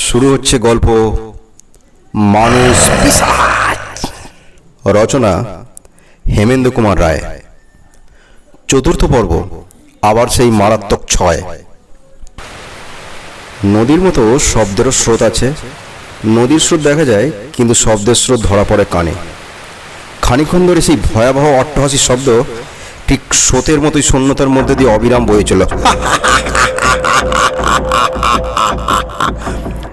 শুরু হচ্ছে গল্প মানুষ পিশাচ। রচনা হেমেন্দ্র কুমার রায়। চতুর্থ পর্ব, আবার সেই মারাত্মক ছয়। নদীর মতো শব্দেরও স্রোত আছে। নদীর স্রোত দেখা যায়, কিন্তু শব্দের স্রোত ধরা পড়ে কানে। খানিকক্ষণ ধরে সেই ভয়াবহ অট্টহাসির শব্দ ঠিক স্রোতের মতোই শূন্যতার মধ্যে দিয়ে অবিরাম বয়ে চলল।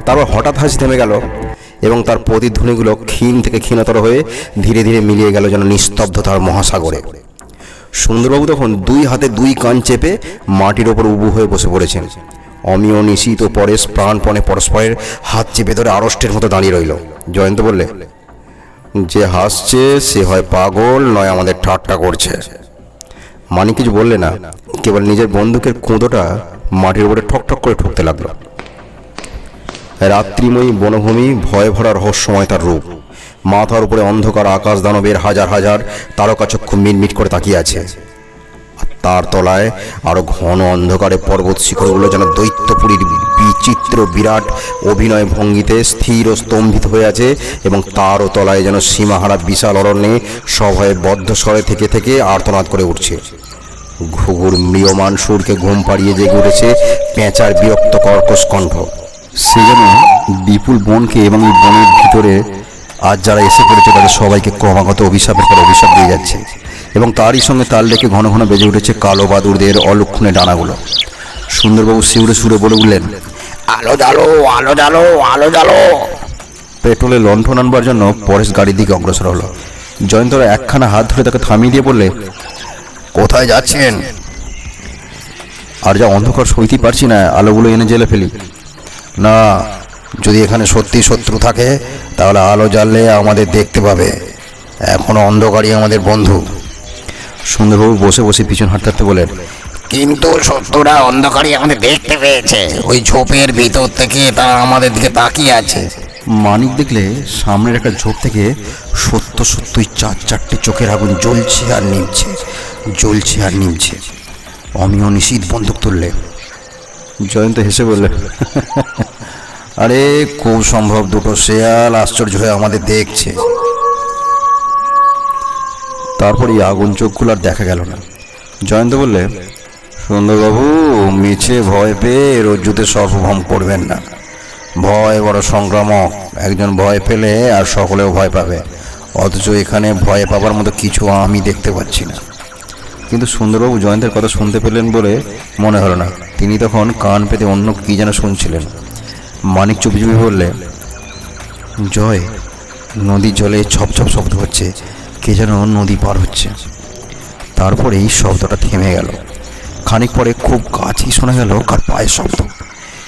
তারপর হঠাৎ হাসি থেমে গেল এবং তার প্রতিধ্বনিগুলো ক্ষীণ থেকে ক্ষীণতর হয়ে ধীরে ধীরে মিলিয়ে গেল যেন নিস্তব্ধতার মহাসাগরে। সুন্দরবাবু তখন দুই হাতে দুই কান চেপে মাটির ওপর উবু হয়ে বসে পড়েছেন। অমিয়, নিশীত ও পরেশ প্রাণপণে পরস্পরের হাত চেপে ধরে আড়ষ্টের মতো দাঁড়িয়ে রইল। জয়ন্ত বললে, যে হাসছে সে হয় পাগল, নয় আমাদের ঠাট্টা করছে। মানিক কিছু বললে না, কেবল নিজের বন্দুকের কুঁদোটা মাটির উপরে ঠক ঠক করে ঠুকতে লাগলো। রাত্রিময়ী বনভূমি, ভয় ভরা রহস্যময় তার রূপ। মাথার উপরে অন্ধকার আকাশ দানবের হাজার হাজার তারকাচক্ষু মিটমিট করে তাকিয়ে আছে। তার তলায় আরো ঘন অন্ধকারে পর্বত শিখরগুলো যেন দৈত্যপুরীর বিচিত্র বিরাট অভিনয় ভঙ্গিতে স্থির ও স্তম্ভিত হয়ে আছে, এবং তারও তলায় যেন সীমাহারা বিশাল অরণ্যে সভয়ে বদ্ধ স্বরে থেকে থেকে আর্তনাদ করে উঠছে। ঘুঘুর ম্রিয়মান সুরকে ঘুম পাড়িয়ে জেগে উঠেছে পেঁচার বিরক্ত কর্কশ কণ্ঠ। সে যেন বিপুল বনকে এবং এই বনের ভিতরে আজ যারা এসে পড়েছে তাদের সবাইকে ক্রমাগত অভিশাপের পর অভিশাপ দিয়ে যাচ্ছে, এবং তারই সঙ্গে তাল রেখে ঘন ঘন বেজে উঠেছে কালো বাদুরদের অলক্ষণে ডানাগুলো। সুন্দরবাবু শিউরে সুরে বলে উঠলেন, আলো জ্বালো, আলো জ্বালো, আলো জ্বালো। পেট্রোলে লণ্ঠন আনবার জন্য পরেশ গাড়ির দিকে অগ্রসর হলো। জয়ন্তরা একখানা হাত ধরে তাকে থামিয়ে দিয়ে বললে, কোথায় যাচ্ছেন? আর যা অন্ধকার সইতে পারছি না, আলোগুলো এনে জেলে ফেলি। না, যদি এখানে সত্যি শত্রু থাকে তাহলে আলো জ্বাললে আমাদের দেখতে পাবে। এখনো অন্ধকারই আমাদের বন্ধু। সুন্দরবাবু বসে বসে পিছন হাঁটতে হাঁটতে বলেন, কিন্তু শত্রুরা অন্ধকারই আমাদের দেখতে পেয়েছে। ওই ঝোপের ভিতর থেকে তারা আমাদের দিকে তাকিয়ে আছে। মানিক দেখলে সামনের একটা ঝোপ থেকে সত্যই চার চারটে চোখের আগুন জ্বলছে আর নিমছে, জ্বলছে আর নিমছে। অমিয় নিশীথ বন্দুক তুললে। জয়ন্ত হেসে বললে, আরে খুব সম্ভব দুটো শেয়াল আশ্চর্য হয়ে আমাদের দেখছে। তারপরে আগুন চোখগুলো আর দেখা গেল না। জয়ন্ত বললে, সুন্দরবাবু, মিছে ভয় পেয়ে রজ্জুতে সর্বভম করবেন না। ভয় বড় সংক্রামক। একজন ভয় পেলে আর সকলেও ভয় পাবে, অথচ এখানে ভয় পাবার মতো কিছু আমি দেখতে পাচ্ছি না। কিন্তু সুন্দরবাবু জয়ন্তের কথা শুনতে পেলেন বলে মনে হলো না। তিনি তখন কান পেতে অন্য কি যেন শুনছিলেন। মানিক চুপি চুপি বললে, জয়, নদীর জলে ছপছপ শব্দ হচ্ছে, কে যেন নদী পার হচ্ছে। তারপরে এই শব্দটা থেমে গেল। খানিক পরে খুব কাছেই শোনা গেল কার পায়ের শব্দ।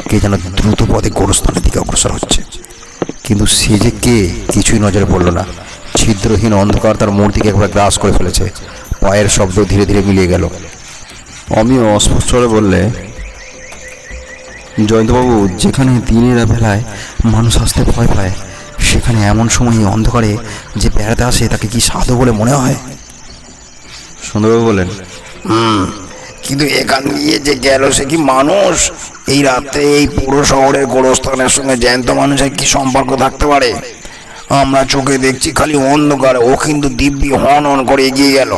কে যেন দ্রুত পদে গোরস্থানের দিকে অগ্রসর হচ্ছে, কিন্তু সে যে কে কিছুই নজরে পড়ল না। ছিদ্রহীন অন্ধকার তার মূর্তিকে একবার গ্রাস করে ফেলেছে। পায়ের শব্দ ধীরে ধীরে মিলিয়ে গেল। অমিয় অস্পষ্ট স্বরে বললে, জয়ন্তবাবু, যেখানে দিনের বেলায় মানুষ আসতে ভয় পায়, সেখানে এমন সময় অন্ধকারে যে বেড়াতে আসে তাকে কি সাধু বলে মনে হয়? সুন্দরবাবু বলেন, কিন্তু এখান দিয়ে যে গেল সে কি মানুষ? এই রাত্রে এই পুরো শহরের গোরস্থানের সঙ্গে জ্যান্ত মানুষের কি সম্পর্ক থাকতে পারে? আমরা চোখে দেখছি খালি অন্ধকার, ও কিন্তু দিব্যি হন হন করে এগিয়ে গেল।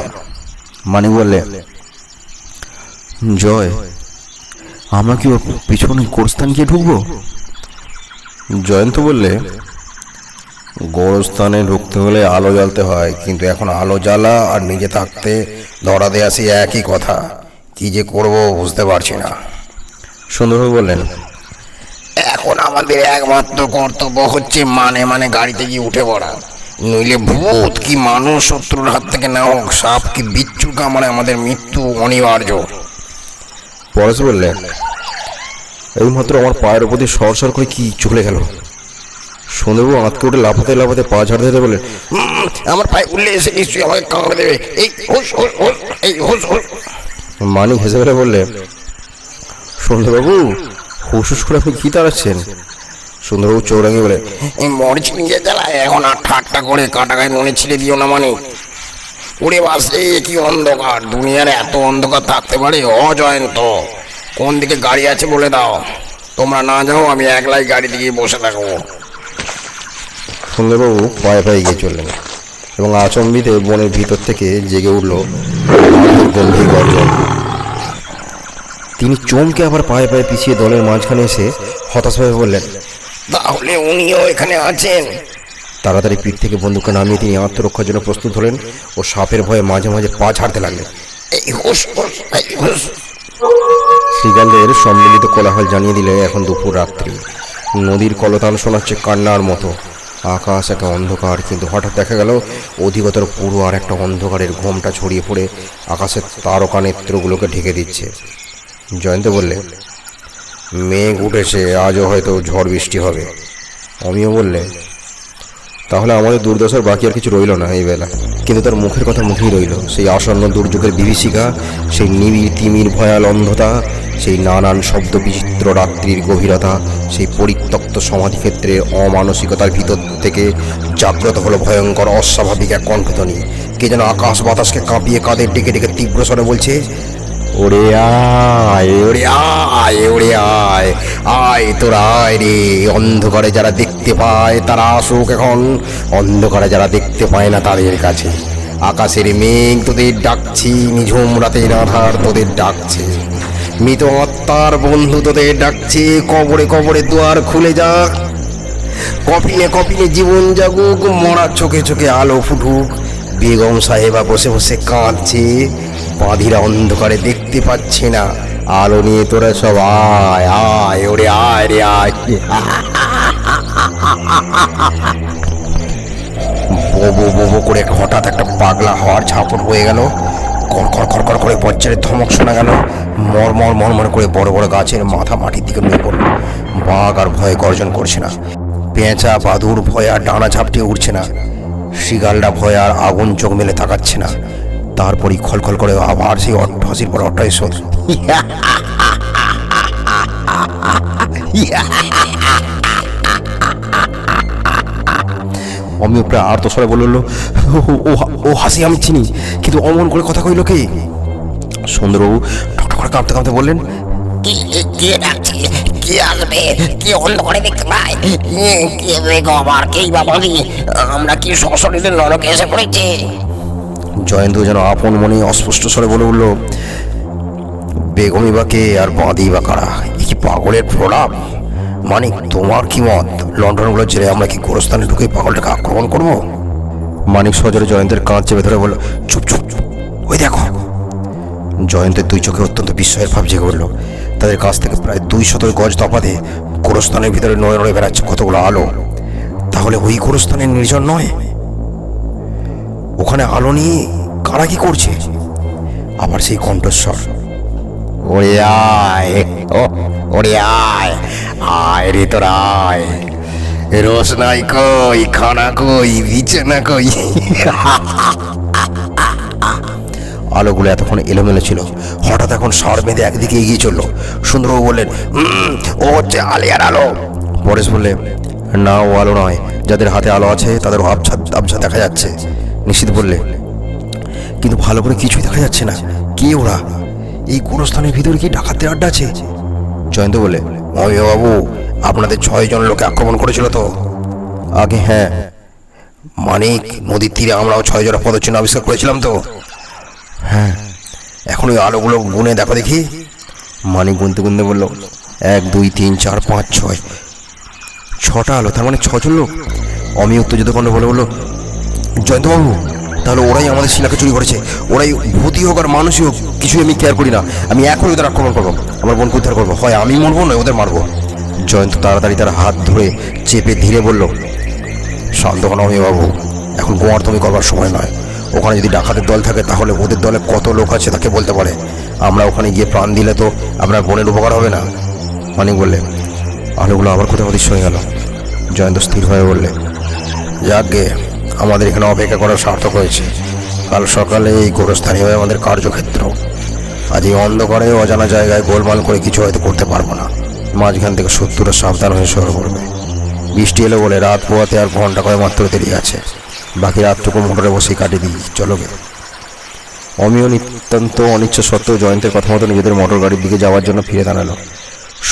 মানিক বললে, জয়, আমরা কি পিছনে গোরস্থান গিয়ে ঢুকবো? জয়ন্ত বললে, গোরস্থানে ঢুকতে হলে আলো জ্বালতে হয়, কিন্তু এখন আলো জ্বালা আর নিজে থাকতে ধরা দেয়া সেই একই কথা। কি যে করবো বুঝতে পারছি না। সুন্দরবাবু বললেন, এখন আমাদের একমাত্র কর্তব্য হচ্ছে মানে গাড়িতে গিয়ে উঠে পড়া। নইলে ভূত কি মানুষ শত্রুর হাত থেকে না হোক, সাপ কি বিচ্ছু কামড়ে আমাদের মৃত্যু অনিবার্য। পরেশ বললেন, এইমাত্র আমার পায়ের উপর দিয়ে সরসর করে কি চলে গেল। সুন্দরবাবু আঁতকে উঠে লাফাতে লাফাতে পা ঝাড়তে দিতে বললেন, আমার পায়ে উঠলে এসে নিশ্চয়ই আমাকে কামড়ে দেবে। এই হুস হুস হুস, এই হুস হুস। মানিক হেসে ফেলে বললে, সুন্দরবাবু, হুস হুস করে আপনি কি তাড়াচ্ছেন? সুন্দরবাবু চৌরাঙ্গি বলে, এই মরিচ নিয়ে জ্বালায় এখন আর ঠাট্টা করে কাটা গায়ে নুনে ছিঁড়ে দিও না। মানে ওরে বাসে, কি অন্ধকার! দুনিয়ার এত অন্ধকার থাকতে পারে? অজয়ন্ত, কোন দিকে গাড়ি আছে বলে দাও। তোমরা না যাও, আমি একলাই গাড়ি দিকে বসে থাকবো। সুন্দরবাবু পায়ে পায়ে এগিয়ে চললেন এবং আচম্বিতে বনের ভিতর থেকে জেগে উঠল বাঘের গম্ভীর গর্জন। তিনি চমকে আবার পায়ে পায়ে পিছিয়ে দলের মাঝখানে এসে হতাশভাবে বললেন, তাহলে উনিও এখানে আছেন? তাড়াতাড়ি পিঠ থেকে বন্দুককে নামিয়ে তিনি আত্মরক্ষার জন্য প্রস্তুত হলেন ও সাপের ভয়ে মাঝে মাঝে পা ছাড়তে লাগলেন। এই হুস হুস, এই হুস। শৃগালদের সম্মিলিত কোলাহল জানিয়ে দিলে এখন দুপুর রাত্রি। নদীর কলতান শোনাচ্ছে কান্নার মতো। আকাশ একে অন্ধকার, কিন্তু হঠাৎ দেখা গেল অধিকতর পুরো আর একটা অন্ধকারের ঘোমটা ছড়িয়ে পড়ে আকাশের তারকা নেত্রগুলোকে ঢেকে দিচ্ছে। জয়ন্ত বললে, মেঘ উঠেছে, আজও হয়তো ঝড় বৃষ্টি হবে। অমিয় বললে, তাহলে আমাদের দুর্দশার বাকি আর কিছু রইল না এই বেলা। কিন্তু তার মুখের কথা মুখেই রইল। সেই আসন্ন দুর্যোগের বিভীষিকা, সেই নিবিড় তিমির ভয়াল অন্ধতা, সেই নানান শব্দ বিচিত্র রাত্রির গভীরতা, সেই পরিত্যক্ত সমাধিক্ষেত্রের অমানসিকতার ভিতর থেকে জাগ্রত হলো ভয়ঙ্কর অস্বাভাবিক এক কণ্ঠধ্বনি। কে যেন আকাশ বাতাসকে কাঁপিয়ে কাঁধে ডেকে ডেকে তীব্র স্বরে বলছে, ওরে আয়, ওরে আয়, ওরে আয়, আয় তোর আয় রে। অন্ধকারে যারা দেখতে পায় তারা আসুক এখন, অন্ধকারে যারা দেখতে পায় না তাদের কাছে। আকাশের মেঘ তোদের ডাকছি, নিঝুম রাতের আধার তোদের ডাকছে, মৃত আত্মার বন্ধু তোদের ডাকছে। কবরে কবরে দুয়ার খুলে যাক, কপিনে কপিনে জীবন জাগুক, মরার চোখে চোখে আলো ফুটুক। বেগম সাহেবা বসে বসে কাঁদছে, বাঁধিরা অন্ধকারে দেখতে পাচ্ছে না। আলো নিয়ে তোরা সব আয়, আয়, ওরে আয় রে আয়। বো বো করে হঠাৎ একটা পাগলা হওয়ার ঝাপট হয়ে গেল। কড়কড় কড়কড় করে বজ্রের ধমক শোনা গেল। মরমর মরমর করে বড় বড় গাছের মাথা মাটির দিকে নুয়ে পড়ল। বাঘ আর ভয়ে গর্জন করছে না, পেঁচা বাদুর ভয় আর ডানা ঝাপটিয়ে উঠছে না, শৃগালরা ভয় আর আগুন চোখ মেলে তাকাচ্ছে না। তারপরই খলখল করে আবার সেই অট্টহাসির পর অট্টহাসি। অমিয় প্রায় আর তো সবাই বলল, ও হাসি আমি চিনি, কিন্তু অমন করে কথা কইল কে? সুন্দরবাবু ঠকঠক করে কাঁপতে কাঁপতে বললেন, কে ডাকছে? কে আসবে? কে অন্ধকারে দেখতে পায়? কে বেগম আর কেই বা বলি? আমরা কি সশরীরে নরকে এসে পড়েছি? জয়ন্ত যেন আপন মনে অস্পষ্ট স্বরে বলে উঠল, বেগমই বা কে আর বাঁধি বা কারা? এ কি পাগলের প্রলাপ? মানিক, তোমার কি মত? লন্ডনগুলো ছেড়ে আমরা কি গোরস্থানে ঢুকে পাগলটাকে আক্রমণ করব? মানিক সজরে জয়ন্তের কাঁধ চেপে ধরে বলল, চুপ চুপ, ওই দেখো। জয়ন্তের দুই চোখে অত্যন্ত বিস্ময়ের ভাব জেগে উঠল। তাদের কাছ থেকে প্রায় 200 গজ তফাতে গোরস্থানের ভিতরে নড়ে নড়ে বেড়াচ্ছে কতগুলো আলো। তাহলে ওই গোরস্থানের নির্জন নয়? ওখানে আলো নিয়ে কারা কি করছে? আবার সেই কণ্ঠস্বর, ওরে আয়, ওরে আয়, আয় রে তোর আয়। রোশনাই কই, খানা কই, বিছানা কই। আলোগুলো এতক্ষণ এলোমেলো ছিল, হঠাৎ এখন সার বেঁধে একদিকে এগিয়ে চলল। সুন্দরবাবু বললেন, ও হচ্ছে আলিয়ার আলো। পরেশ বললে, না, ও আলো নয়। যাদের হাতে আলো আছে তাদের আবছা আবছা দেখা যাচ্ছে। নিশ্চিত বললে, কিন্তু ভালো করে কিছুই দেখা যাচ্ছে না। কে ওরা? এই গোরস্থানের ভিতরে কি ডাকাতের আড্ডা আছে? জয়ন্ত বলে, অমিয় বাবু, আপনাদের 6 জন লোকে আক্রমণ করেছিল তো? আগে হ্যাঁ। মানিক, নদীর তীরে আমরাও 6 জোড়া পদচিহ্ন আবিষ্কার করেছিলাম তো? হ্যাঁ। এখন ওই আলোগুলো গুনে দেখো দেখি। মানিক গুনতে গুনতে বলল, 1 2 3 4 5 6, 6টা আলো, তার মানে 6 জন লোক। অমি উত্তেজিত কণ্ঠে বলে বলল, জয়ন্তবাবু, তাহলে ওরাই আমাদের শিলাকে চুরি করেছে। ওরাই ভূতই হোক আর মানুষই হোক, কিছুই আমি কেয়ার করি না। আমি এখনই ওদের আক্রমণ করবো, আমার বোনকে উদ্ধার করবো। হয় আমি মরবো, নয় ওদের মারবো। জয়ন্ত তাড়াতাড়ি তার হাত ধরে চেপে ধীরে বলল, শান্ত হন অমিবাবু, এখন গোয়ার তুমি করবার সময় নয়। ওখানে যদি ডাকাতের দল থাকে তাহলে ওদের দলে কত লোক আছে তাকে বলতে পারে। আমরা ওখানে গিয়ে প্রাণ দিলে তো আপনার বোনের উপকার হবে না। মানিক বললে, আলোগুলো আবার কোথাও অদৃশ্য হয়ে গেল। জয়ন্ত স্থিরভাবে বললে, যাকগে, আমাদের এখানে অপেক্ষা করার সার্থক হয়েছে। কাল সকালে এই গোরস্থানই হবে আমাদের কার্যক্ষেত্র। আজ এই অন্ধকারে অজানা জায়গায় গোলমাল করে কিছু হয়তো করতে পারবো না। মাঝখান থেকে শত্রুরা সাবধান হয়ে সরে পড়বে। বৃষ্টি এলো বলে রাত পোয়াতে আর ঘন্টা কয় মাত্র দেরি আছে। বাকি রাতটুকু মোটরে বসেই কাটিয়ে দিই, চলো গে। অমিয় নিতান্ত অনিচ্ছা সত্ত্বেও জয়ন্তের কথা মতো নিজেদের মোটর গাড়ির দিকে যাওয়ার জন্য ফিরে দাঁড়ালো।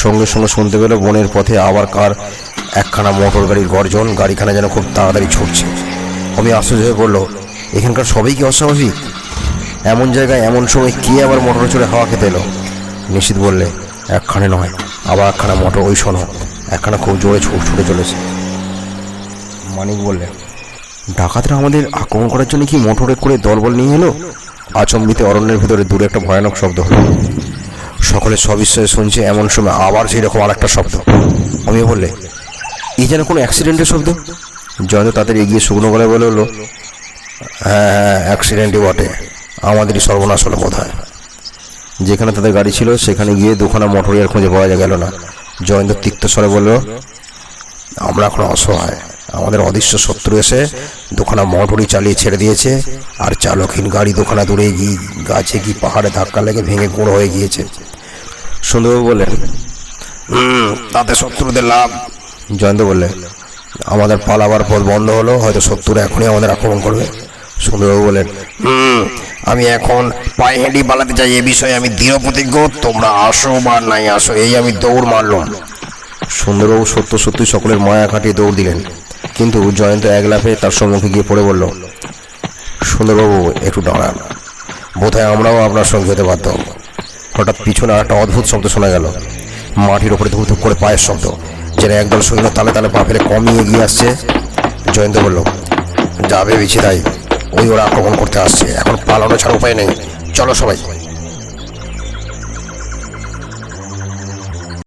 সঙ্গে সঙ্গে শুনতে পেল বনের পথে আবার কার একখানা মোটর গাড়ির গর্জন। গাড়িখানা যেন খুব তাড়াতাড়ি ছুটছে। আমি আশ্চর্য হয়ে বলল, এখানকার সবাই কি অস্বাভাবিক? এমন জায়গায় এমন সময় কে আবার মোটরে চড়ে হাওয়া খেতে এলো? নিশ্চিত বললে, একখানে নয়, আবার একখানা মোটর, ওই শোনো, একখানা খুব জোরে ছুটে চলেছে। মানিক বললে, ডাকাতরা আমাদের আক্রমণ করার জন্য কি মোটরে করে দলবল নিয়ে এলো? আচম্বিতে অরণ্যের ভিতরে দূরে একটা ভয়ানক শব্দ হলো। সকলে সবিস্ময়ে শুনছে। এমন সময় আবার সেই রকম আর একটা শব্দ। আমি বললে, এই যেন কোনো অ্যাক্সিডেন্টের শব্দ। জয়ন্ত তাদের এগিয়ে শুকনো গলায় বলে হলো, হ্যাঁ, অ্যাক্সিডেন্টই বটে, আমাদেরই সর্বনাশ হলো বোধ হয়। যেখানে তাদের গাড়ি ছিল সেখানে গিয়ে দুখানা মোটরই আর খুঁজে পাওয়া গেল না। জয়ন্ত তিক্ত স্বরে বলল, আমরা এখন অসহায়। আমাদের অদৃশ্য শত্রু এসে দুখানা মোটরই চালিয়ে ছেড়ে দিয়েছে, আর চালকহীন গাড়ি দুখানা দূরে গিয়ে গাছে কি পাহাড়ে ধাক্কা লেগে ভেঙে গুঁড়ো হয়ে গিয়েছে। সুন্দরবাবু বললেন, তাতে শত্রুদের লাভ। জয়ন্ত বললে, আমাদের পালাবার পথ বন্ধ হলো, হয়তো শত্রুরা এখনই আমাদের আক্রমণ করবে। সুন্দরবাবু বললেন, আমি এখন পায়ে হেঁটে পালাতে চাই, এ বিষয়ে আমি দৃঢ় প্রতিজ্ঞ। তোমরা আসো বা নাই আসো, এই আমি দৌড় মারলাম। সুন্দরবাবু সত্যি সকলের মায়া কাটিয়ে দৌড় দিলেন। কিন্তু জয়ন্ত এক লাফে তার সম্মুখে গিয়ে পড়ে বলল, সুন্দরবাবু একটু দাঁড়ান, বোধহয় আমরাও আপনার সঙ্গে যেতে বাধ্য হব। হঠাৎ পিছনে একটা অদ্ভুত শব্দ শোনা গেল, মাটির ওপরে ধুক ধুক করে পায়ের শব্দ, যেন একদল সৈন্য তালে তালে পা ফেলে কমিয়ে এগিয়ে আসছে। জয়ন্ত বলল, যাবে বিছি তাই, ওরা আক্রমণ করতে আসছে, এখন পালানো ছাড়া উপায় নেই, চলো সবাই।